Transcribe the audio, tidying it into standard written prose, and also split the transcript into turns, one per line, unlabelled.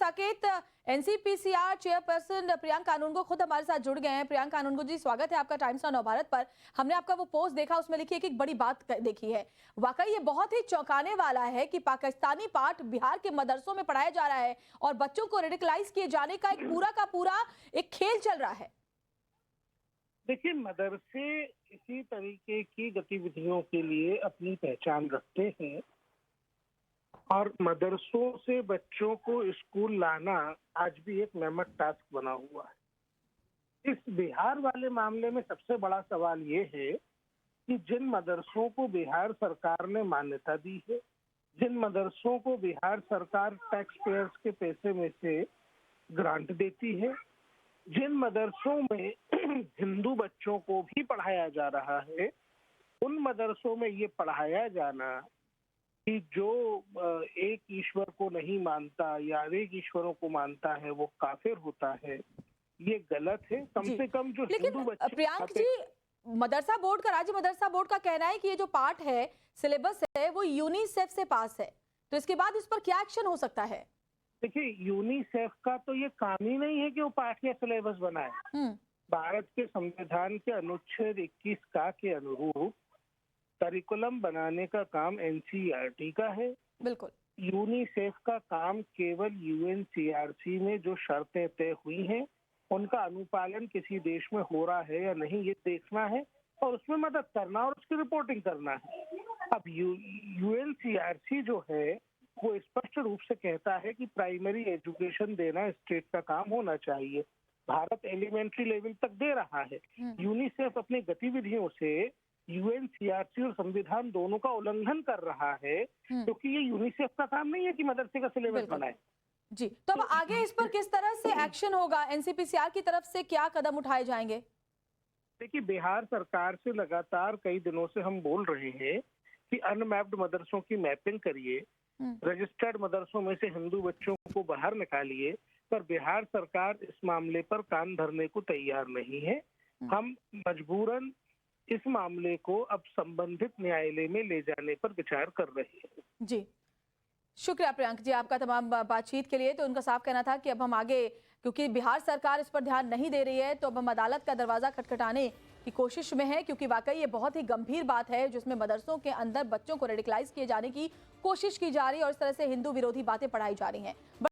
Saket, NCPCR chairperson Priyanka कानूनगो खुद हमारे साथ जुड़ गए हैं। प्रियंका कानूनगो जी, स्वागत है आपका टाइम्स ऑफ नवभारत पर। हमने आपका वो पोस्ट देखा, उसमें लिखी एक बड़ी बात देखी है। वाकई ये बहुत ही चौंकाने वाला है कि पाकिस्तानी पाठ बिहार के मदरसों में पढ़ाया जा रहा है और बच्चों को रेडिकलाइज किए जाने का पूरा एक खेल चल रहा है।
देखिए, मदरसे इसी तरीके की गतिविधियों के लिए अपनी पहचान रखते हैं और मदरसों से बच्चों को स्कूल लाना आज भी एक मेहनत टास्क बना हुआ है। इस बिहार वाले मामले में सबसे बड़ा सवाल ये है कि जिन मदरसों को बिहार सरकार ने मान्यता दी है, जिन मदरसों को बिहार सरकार टैक्स पेयर्स के पैसे में से ग्रांट देती है, जिन मदरसों में हिंदू बच्चों को भी पढ़ाया जा रहा है, उन मदरसों में ये पढ़ाया जाना कि जो एक ईश्वर को नहीं मानता या अनेक ईश्वरों को मानता है वो काफिर होता है, ये गलत है। कम से कम जो हिंदू बच्चे।
प्रियंक जी, मदरसा बोर्ड का, राज्य मदरसा बोर्ड का कहना है कि ये जो पाठ है, सिलेबस है, वो यूनिसेफ से पास है, तो इसके बाद इस पर क्या एक्शन हो सकता है?
देखिए, यूनिसेफ का तो ये काम ही नहीं है कि वो पाठ या सिलेबस बनाए। भारत के संविधान के अनुच्छेद 21 का के अनुरूप करिकुलम बनाने का काम एनसीईआरटी का है।
बिल्कुल।
यूनिसेफ का काम केवल यूएनसीआरसी में जो शर्तें तय हुई हैं उनका अनुपालन किसी देश में हो रहा है या नहीं ये देखना है और उसमें मदद करना और उसकी रिपोर्टिंग करना है। अब यूएनसीआरसी जो है वो स्पष्ट रूप से कहता है कि प्राइमरी एजुकेशन देना स्टेट का काम होना चाहिए। भारत एलिमेंट्री लेवल तक दे रहा है। यूनिसेफ अपनी गतिविधियों से यूएनसीआरसी और संविधान दोनों का उल्लंघन कर रहा है, क्योंकि ये यूनिसेफ का काम नहीं है कि मदरसे का सिलेबस बनाए।
जी, तो अब आगे इस पर किस तरह से एक्शन होगा? एनसीपीसीआर की तरफ से क्या कदम उठाए जाएंगे?
देखिए, बिहार सरकार से लगातार कई दिनों से हम बोल रहे हैं कि अनमैप्ड मदरसों की मैपिंग करिए, रजिस्टर्ड मदरसों में से हिंदू बच्चों को बाहर निकालिए, पर बिहार सरकार इस मामले पर कान धरने को तैयार नहीं है। हम मजबूरन इस मामले को अब संबंधित न्यायालय में ले जाने पर विचार कर रहे हैं।
जी, शुक्रिया प्रियंक जी आपका तमाम बातचीत के लिए। तो उनका साफ कहना था कि अब हम आगे, क्योंकि बिहार सरकार इस पर ध्यान नहीं दे रही है, तो अब हम अदालत का दरवाजा खटखटाने की कोशिश में है, क्योंकि वाकई ये बहुत ही गंभीर बात है जिसमें मदरसों के अंदर बच्चों को रेडिकलाइज किए जाने की कोशिश की जा रही है और इस तरह से हिंदू विरोधी बातें पढ़ाई जा रही हैं।